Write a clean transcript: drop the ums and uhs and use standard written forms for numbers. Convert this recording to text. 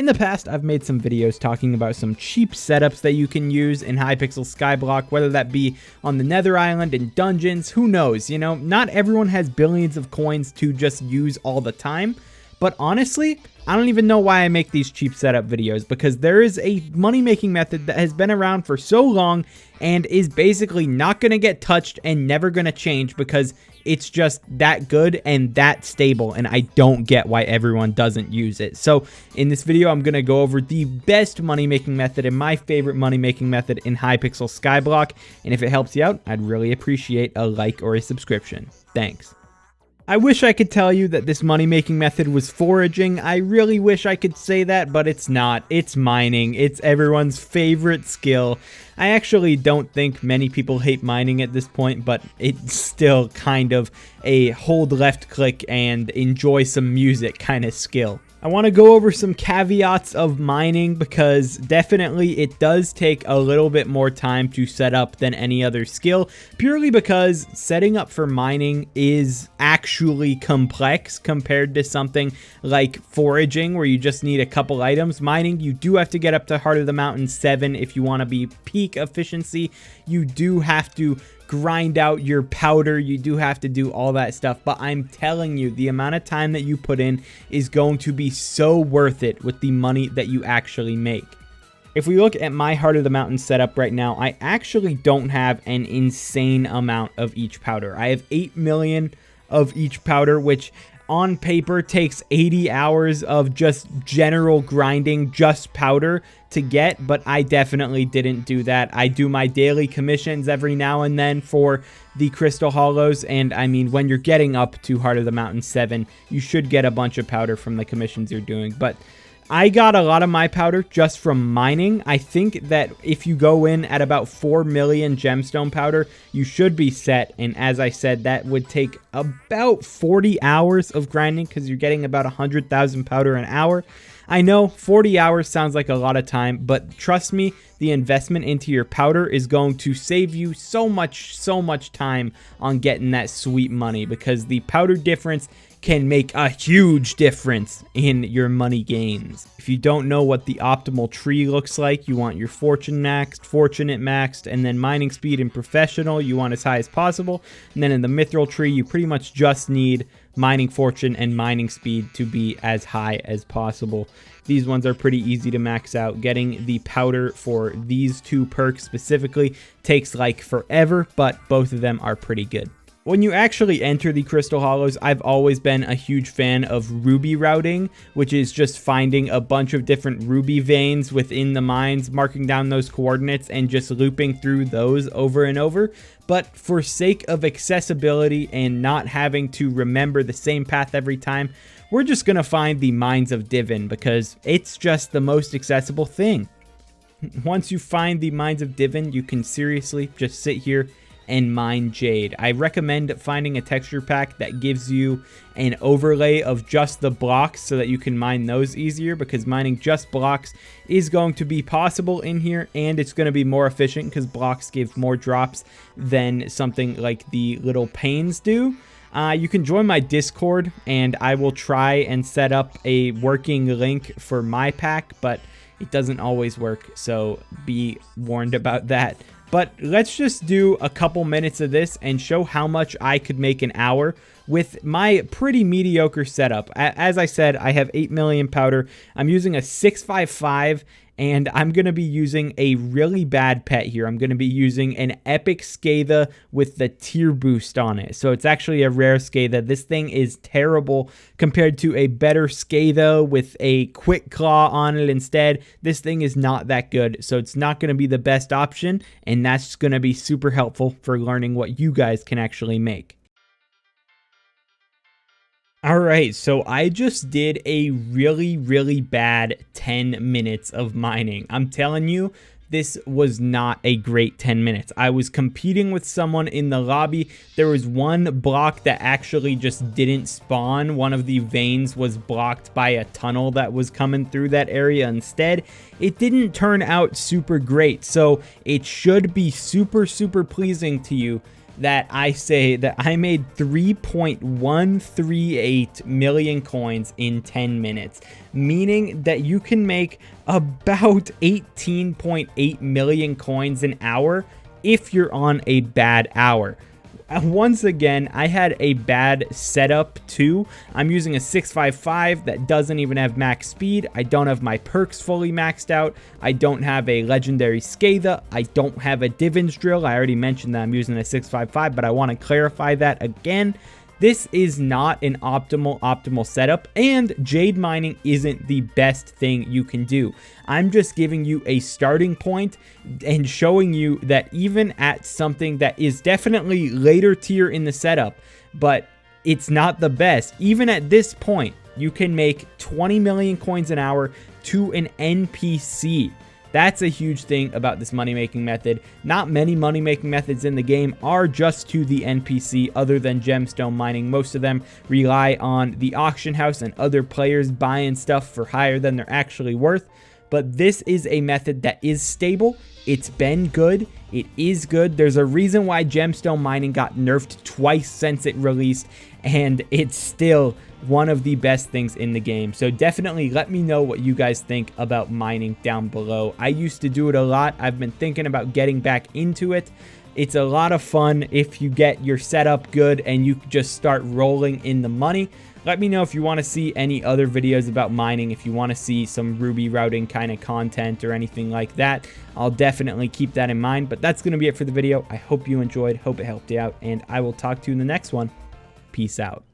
In the past, I've made some videos talking about some cheap setups that you can use in Hypixel Skyblock, whether that be on the Nether Island, in dungeons, who knows, you know, not everyone has billions of coins to just use all the time, but honestly, I don't even know why I make these cheap setup videos, because there is a money-making method that has been around for so long and is basically not going to get touched and never going to change because it's just that good and that stable, and I don't get why everyone doesn't use it. So in this video, I'm going to go over the best money-making method and my favorite money-making method in Hypixel Skyblock, and if it helps you out, I'd really appreciate a like or a subscription. Thanks. I wish I could tell you that this money-making method was foraging. I really wish I could say that, but it's not. It's mining. It's everyone's favorite skill. I actually don't think many people hate mining at this point, but it's still kind of a hold left click and enjoy some music kind of skill. I want to go over some caveats of mining because definitely it does take a little bit more time to set up than any other skill, purely because setting up for mining is actually complex compared to something like foraging where you just need a couple items. Mining, you do have to get up to Heart of the Mountain 7 if you want to be peak efficiency. You do have to grind out your powder, you do have to do all that stuff, but I'm telling you, the amount of time that you put in is going to be so worth it with the money that you actually make. If we look at my Heart of the Mountain setup right now, I actually don't have an insane amount of each powder. I have 8 million of each powder, which on paper takes 80 hours of just general grinding, just powder to get, but I definitely didn't do that. I do my daily commissions every now and then for the Crystal Hollows, and I mean, when you're getting up to Heart of the Mountain 7, you should get a bunch of powder from the commissions you're doing, but I got a lot of my powder just from mining. I think that if you go in at about 4 million gemstone powder, you should be set. And as I said, that would take about 40 hours of grinding because you're getting about 100,000 powder an hour. I know 40 hours sounds like a lot of time, but trust me, the investment into your powder is going to save you so much time on getting that sweet money, because the powder difference can make a huge difference in your money gains. If you don't know what the optimal tree looks like, you want your fortune maxed, fortunate maxed, and then mining speed and professional you want as high as possible. And then in the mithril tree, you pretty much just need mining fortune and mining speed to be as high as possible. These ones are pretty easy to max out. Getting the powder for these two perks specifically takes like forever, but both of them are pretty good. When you actually enter the Crystal Hollows, I've always been a huge fan of ruby routing, which is just finding a bunch of different ruby veins within the mines, marking down those coordinates, and just looping through those over and over. But for sake of accessibility and not having to remember the same path every time, we're just going to find the Mines of Divin because it's just the most accessible thing. Once you find the Mines of Divin, you can seriously just sit here and mine jade. I recommend finding a texture pack that gives you an overlay of just the blocks so that you can mine those easier, because mining just blocks is going to be possible in here, and it's going to be more efficient because blocks give more drops than something like the little panes do. You can join my Discord and I will try and set up a working link for my pack, but it doesn't always work, so be warned about that. But let's just do a couple minutes of this and show how much I could make an hour with my pretty mediocre setup. As I said, I have 8 million powder. I'm using a 655, and I'm going to be using a really bad pet here. I'm going to be using an epic Skatha with the tier boost on it. So it's actually a rare Skatha. This thing is terrible compared to a better Skatha with a quick claw on it instead. This thing is not that good, so it's not going to be the best option, and that's going to be super helpful for learning what you guys can actually make. Alright, so I just did a really bad 10 minutes of mining. I'm telling you, this was not a great 10 minutes. I was competing with someone in the lobby. There was one block that actually just didn't spawn. One of the veins was blocked by a tunnel that was coming through that area instead. It didn't turn out super great, so it should be super pleasing to you that I say that I made 3.138 million coins in 10 minutes, meaning that you can make about 18.8 million coins an hour if you're on a bad hour. Once again, I had a bad setup too. I'm using a 655 that doesn't even have max speed. I don't have my perks fully maxed out. I don't have a legendary Scatha. I don't have a Divin's Drill. I already mentioned that I'm using a 655, but I want to clarify that again. This is not an optimal setup, and jade mining isn't the best thing you can do. I'm just giving you a starting point and showing you that even at something that is definitely later tier in the setup, but it's not the best, even at this point, you can make 20 million coins an hour to an NPC. That's a huge thing about this money-making method. Not many money-making methods in the game are just to the NPC other than gemstone mining. Most of them rely on the auction house and other players buying stuff for higher than they're actually worth. But this is a method that is stable. It's been good. It is good. There's a reason why gemstone mining got nerfed twice since it released, and it's still one of the best things in the game. So definitely let me know what you guys think about mining down below. I used to do it a lot. I've been thinking about getting back into it. It's a lot of fun if you get your setup good and you just start rolling in the money. Let me know if you want to see any other videos about mining, if you want to see some Ruby routing kind of content or anything like that. I'll definitely keep that in mind, but that's going to be it for the video. I hope you enjoyed, hope it helped you out, and I will talk to you in the next one. Peace out.